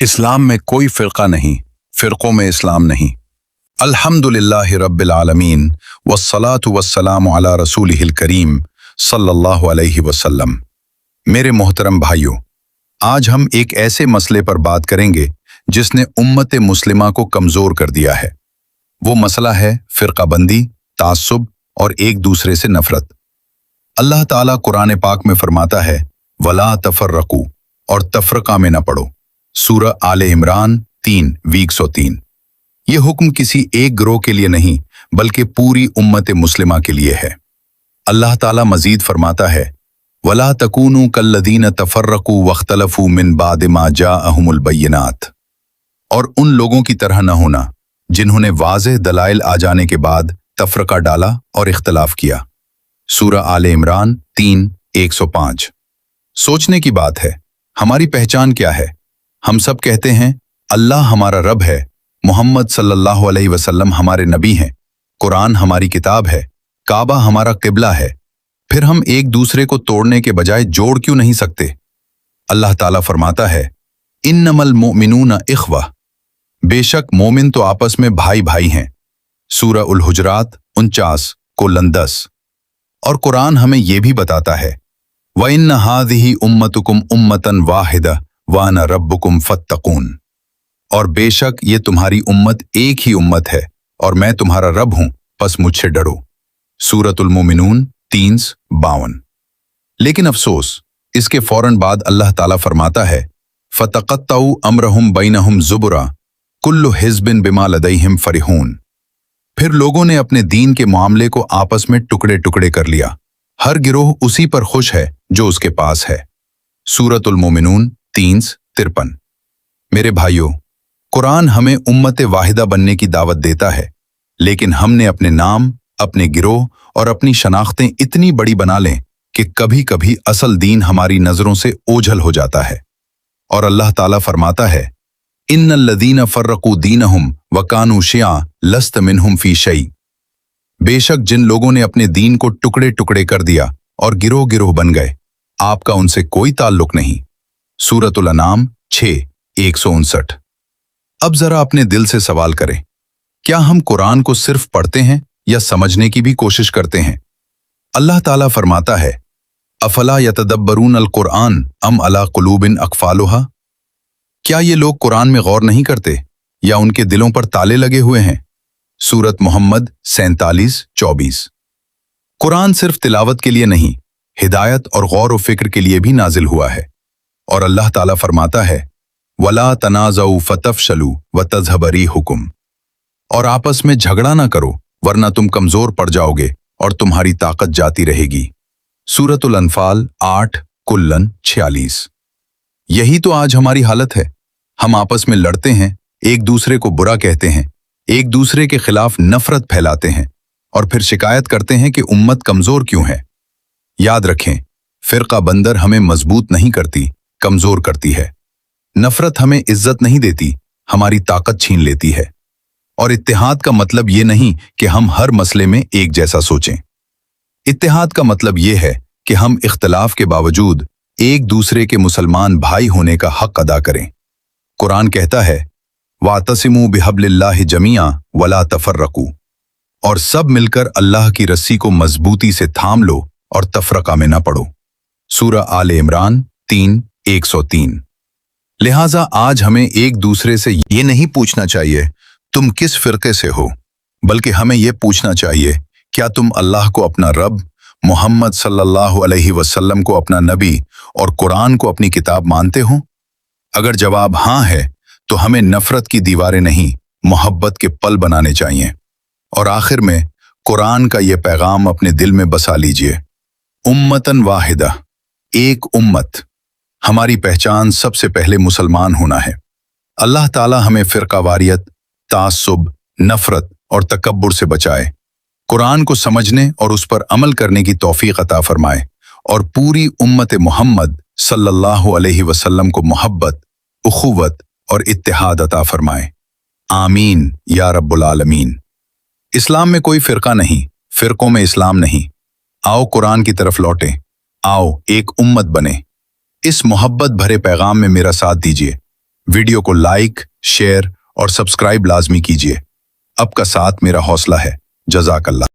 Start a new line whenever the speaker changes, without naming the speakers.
इस्लाम में कोई फ़िरका नहीं, फ़िरक़ों में इस्लाम नहीं। अल्हम्दुलिल्लाहि रब्बिल आलमीन वस्सलातु वस्सलामु अला रसूलिहिल करीम सल्लल्लाहु अलैहि वसल्लम। मेरे मोहतरम भाइयों, आज हम एक ऐसे मसले पर बात करेंगे जिसने उम्मत मुस्लिमा को कमज़ोर कर दिया है। वो मसला है फ़िरक़ाबंदी, तास्सुब और एक दूसरे से नफ़रत। अल्लाह ताला कुरान पाक में फरमाता है, वला तफ़र्रक़ू, और तफ़रक़ा में न पड़ो। सूरह आले इमरान 3:103। ये हुक्म किसी एक गिरोह के लिए नहीं बल्कि पूरी उम्मत मुस्लिमा के लिए है। अल्लाह ताला मजीद फरमाता है, वला तकूनू कल्लदीन तफ़र्रक़ू वख्तलफ़ू मिन बाद मा जाअहुमुल बय्यिनात, और उन लोगों की तरह न होना जिन्होंने वाज़ेह दलाइल आ जाने के बाद तफ़रक़ा डाला और इख्तलाफ किया। सूरह आले इमरान 3:105। सोचने की बात है, हमारी पहचान क्या है? हम सब कहते हैं अल्लाह हमारा रब है, मोहम्मद सल्लल्लाहु अलैहि वसल्लम हमारे नबी हैं, कुरान हमारी किताब है, काबा हमारा किबला है। फिर हम एक दूसरे को तोड़ने के बजाय जोड़ क्यों नहीं सकते? अल्लाह ताला फरमाता है, इन्नमल मुमिनूना इख्वा, बेशक मोमिन तो आपस में भाई भाई हैं। सूरह उल हुजरात 49:10। और कुरान हमें यह भी बताता है, व इन्न हाज़िही उम्मतुकुम उम्मतन वाहिदा व अना रब्बुकुम फत्तकून, और बेशक ये तुम्हारी उम्मत एक ही उम्मत है और मैं तुम्हारा रब हूं, बस मुझसे डरो। सूरतुल मोमिनून 3:52। लेकिन अफसोस, इसके फौरन बाद अल्लाह ताला फरमाता है, फतक़त्तऊ अम्रहुम बैनहुम ज़ुबुरा कुल्लु हिज़्बिन बिमा लदैहिम फ़रिहून। फिर लोगों ने अपने दीन के मामले को आपस में टुकड़े टुकड़े कर लिया, हर गिरोह उसी पर खुश है जो उसके पास है। सूरतुल मोमिनून 3:53। मेरे भाइयों, कुरान हमें उम्मत वाहिदा बनने की दावत देता है, लेकिन हमने अपने नाम, अपने गिरोह और अपनी शनाख्तें इतनी बड़ी बना लें कि कभी कभी असल दीन हमारी नजरों से ओझल हो जाता है। और अल्लाह ताला फरमाता है, इन्नल्लज़ीना फ़र्रक़ू दीनहुम व कानू शिया लस्त मिनहुम फ़ी शै। बेशक जिन लोगों ने अपने दीन को टुकड़े टुकड़े कर दिया और गिरोह गिरोह बन गए, आपका उनसे कोई ताल्लुक नहीं। सूरतुल अनाम 6:159। अब जरा अपने दिल से सवाल करें, क्या हम कुरान को सिर्फ पढ़ते हैं या समझने की भी कोशिश करते हैं? अल्लाह ताला फरमाता है, अफला यतदब्बरून अल कुरान अम अला कुलूबिन अक़फ़ालुहा। क्या ये लोग कुरान में गौर नहीं करते या उनके दिलों पर ताले लगे हुए हैं? सूरत मोहम्मद 47:24। कुरान सिर्फ तिलावत के लिए नहीं, हिदायत और गौर व फिक्र के लिए भी नाजिल हुआ है। और अल्लाह ताला फरमाता है, वला तनाज़ऊ फतफ़शलू व तज़हब रिहुकुम, और आपस में झगड़ा ना करो वरना तुम कमजोर पड़ जाओगे और तुम्हारी ताकत जाती रहेगी। सूरतुल अनफाल 8:46। यही तो आज हमारी हालत है। हम आपस में लड़ते हैं, एक दूसरे को बुरा कहते हैं, एक दूसरे के खिलाफ नफरत फैलाते हैं और फिर शिकायत करते हैं कि उम्मत कमजोर क्यों है। याद रखें, फिरका बंदर हमें मजबूत नहीं करती, कमजोर करती है। नफरत हमें इज्जत नहीं देती, हमारी ताकत छीन लेती है। और इत्तेहाद का मतलब ये नहीं कि हम हर मसले में एक जैसा सोचें। इत्तेहाद का मतलब ये है कि हम इख्तलाफ के बावजूद एक दूसरे के मुसलमान भाई होने का हक अदा करें। कुरान कहता है, वातसिमू बिहब्लिल्लाहि जमीआ वला तफर्रकू, और सब मिलकर अल्लाह की रस्सी को मजबूती से थाम लो और तफरका में न पड़ो। सूरह आले इमरान 3:103। लिहाजा आज हमें एक दूसरे से ये नहीं पूछना चाहिए तुम किस फिरके से हो, बल्कि हमें ये पूछना चाहिए, क्या तुम अल्लाह को अपना रब, मोहम्मद सल्लल्लाहु अलैहि वसल्लम को अपना नबी और कुरान को अपनी किताब मानते हो? अगर जवाब हाँ है तो हमें नफरत की दीवारें नहीं, मोहब्बत के पल बनाने चाहिए। और आखिर में कुरान का ये पैगाम अपने दिल में बसा लीजिए, उम्मतन वाहिदा, एक उम्मत। हमारी पहचान सबसे पहले मुसलमान होना है। अल्लाह ताला हमें फिरकावारियत, तास्सुब, नफरत और तकब्बुर से बचाए, कुरान को समझने और उस पर अमल करने की तौफीक अता फरमाए और पूरी उम्मत मोहम्मद सल्लल्लाहु अलैहि वसल्लम को मोहब्बत, उखुवत और इत्तेहाद अता फरमाए। आमीन या रब्बुल आलमीन। इस्लाम में कोई फिरका नहीं, फिरकों में इस्लाम नहीं। आओ कुरान की तरफ लौटें, आओ एक उम्मत बने। इस मोहब्बत भरे पैगाम में मेरा साथ दीजिए। ویڈیو کو لائک، شیئر اور سبسکرائب لازمی کیجیے۔ آپ کا ساتھ میرا حوصلہ ہے۔ جزاک اللہ۔